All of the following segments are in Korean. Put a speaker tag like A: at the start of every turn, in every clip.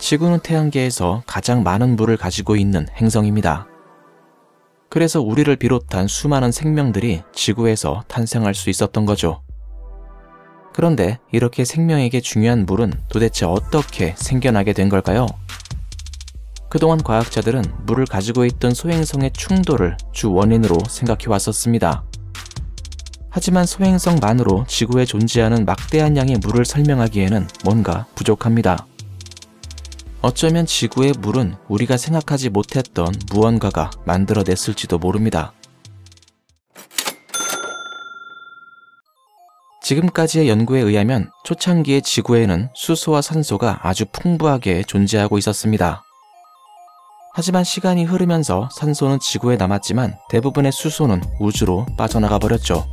A: 지구는 태양계에서 가장 많은 물을 가지고 있는 행성입니다. 그래서 우리를 비롯한 수많은 생명들이 지구에서 탄생할 수 있었던 거죠. 그런데 이렇게 생명에게 중요한 물은 도대체 어떻게 생겨나게 된 걸까요? 그동안 과학자들은 물을 가지고 있던 소행성의 충돌을 주 원인으로 생각해 왔었습니다. 하지만 소행성만으로 지구에 존재하는 막대한 양의 물을 설명하기에는 뭔가 부족합니다. 어쩌면 지구의 물은 우리가 생각하지 못했던 무언가가 만들어냈을지도 모릅니다. 지금까지의 연구에 의하면 초창기의 지구에는 수소와 산소가 아주 풍부하게 존재하고 있었습니다. 하지만 시간이 흐르면서 산소는 지구에 남았지만 대부분의 수소는 우주로 빠져나가 버렸죠.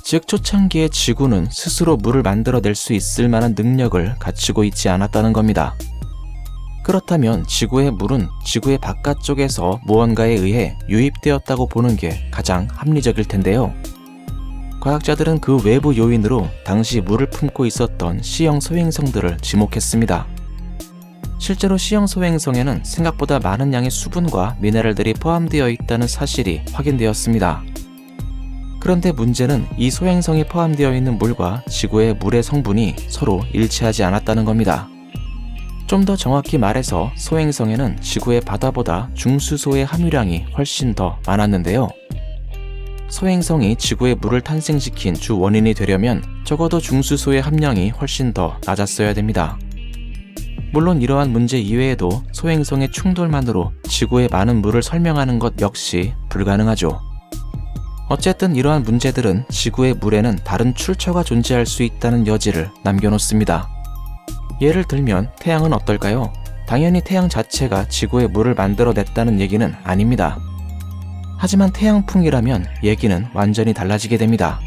A: 즉 초창기의 지구는 스스로 물을 만들어낼 수 있을 만한 능력을 갖추고 있지 않았다는 겁니다. 그렇다면 지구의 물은 지구의 바깥쪽에서 무언가에 의해 유입되었다고 보는 게 가장 합리적일 텐데요. 과학자들은 그 외부 요인으로 당시 물을 품고 있었던 C형 소행성들을 지목했습니다. 실제로 C형 소행성에는 생각보다 많은 양의 수분과 미네랄들이 포함되어 있다는 사실이 확인되었습니다. 그런데 문제는 이 소행성이 포함되어 있는 물과 지구의 물의 성분이 서로 일치하지 않았다는 겁니다. 좀 더 정확히 말해서 소행성에는 지구의 바다보다 중수소의 함유량이 훨씬 더 많았는데요. 소행성이 지구의 물을 탄생시킨 주 원인이 되려면 적어도 중수소의 함량이 훨씬 더 낮았어야 됩니다. 물론 이러한 문제 이외에도 소행성의 충돌만으로 지구의 많은 물을 설명하는 것 역시 불가능하죠. 어쨌든 이러한 문제들은 지구의 물에는 다른 출처가 존재할 수 있다는 여지를 남겨놓습니다. 예를 들면 태양은 어떨까요? 당연히 태양 자체가 지구의 물을 만들어냈다는 얘기는 아닙니다. 하지만 태양풍이라면 얘기는 완전히 달라지게 됩니다.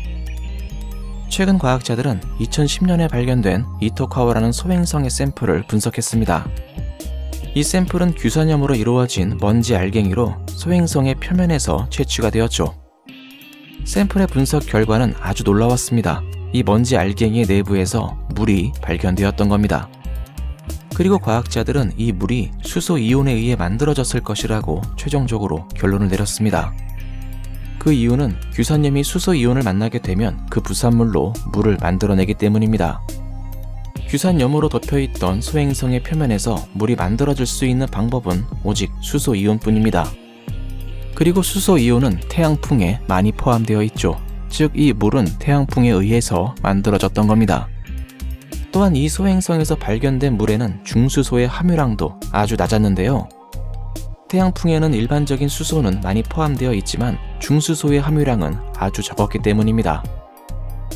A: 최근 과학자들은 2010년에 발견된 이토카와라는 소행성의 샘플을 분석했습니다. 이 샘플은 규선염으로 이루어진 먼지 알갱이로 소행성의 표면에서 채취가 되었죠. 샘플의 분석 결과는 아주 놀라웠습니다. 이 먼지 알갱이의 내부에서 물이 발견되었던 겁니다. 그리고 과학자들은 이 물이 수소 이온에 의해 만들어졌을 것이라고 최종적으로 결론을 내렸습니다. 그 이유는 규선염이 수소 이온을 만나게 되면 그 부산물로 물을 만들어내기 때문입니다. 규산염으로 덮여있던 소행성의 표면에서 물이 만들어질 수 있는 방법은 오직 수소 이온뿐입니다. 그리고 수소 이온은 태양풍에 많이 포함되어 있죠. 즉 이 물은 태양풍에 의해서 만들어졌던 겁니다. 또한 이 소행성에서 발견된 물에는 중수소의 함유량도 아주 낮았는데요. 태양풍에는 일반적인 수소는 많이 포함되어 있지만 중수소의 함유량은 아주 적었기 때문입니다.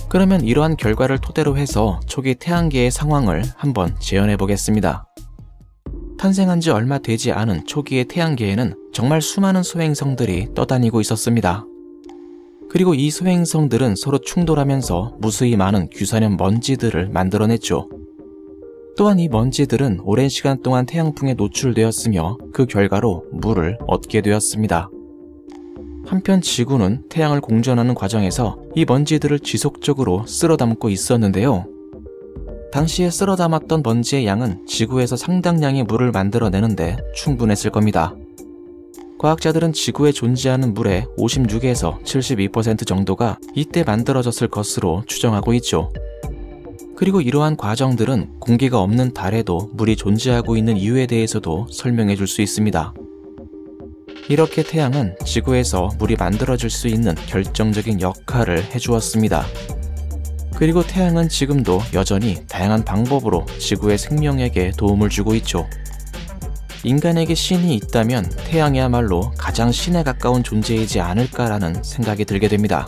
A: 그러면 이러한 결과를 토대로 해서 초기 태양계의 상황을 한번 재현해 보겠습니다. 탄생한 지 얼마 되지 않은 초기의 태양계에는 정말 수많은 소행성들이 떠다니고 있었습니다. 그리고 이 소행성들은 서로 충돌하면서 무수히 많은 규선염 먼지들을 만들어냈죠. 또한 이 먼지들은 오랜 시간 동안 태양풍에 노출되었으며 그 결과로 물을 얻게 되었습니다. 한편 지구는 태양을 공전하는 과정에서 이 먼지들을 지속적으로 쓸어담고 있었는데요. 당시에 쓸어담았던 먼지의 양은 지구에서 상당량의 물을 만들어내는데 충분했을 겁니다. 과학자들은 지구에 존재하는 물의 56에서 72% 정도가 이때 만들어졌을 것으로 추정하고 있죠. 그리고 이러한 과정들은 공기가 없는 달에도 물이 존재하고 있는 이유에 대해서도 설명해 줄 수 있습니다. 이렇게 태양은 지구에서 물이 만들어질 수 있는 결정적인 역할을 해주었습니다. 그리고 태양은 지금도 여전히 다양한 방법으로 지구의 생명에게 도움을 주고 있죠. 인간에게 신이 있다면 태양이야말로 가장 신에 가까운 존재이지 않을까라는 생각이 들게 됩니다.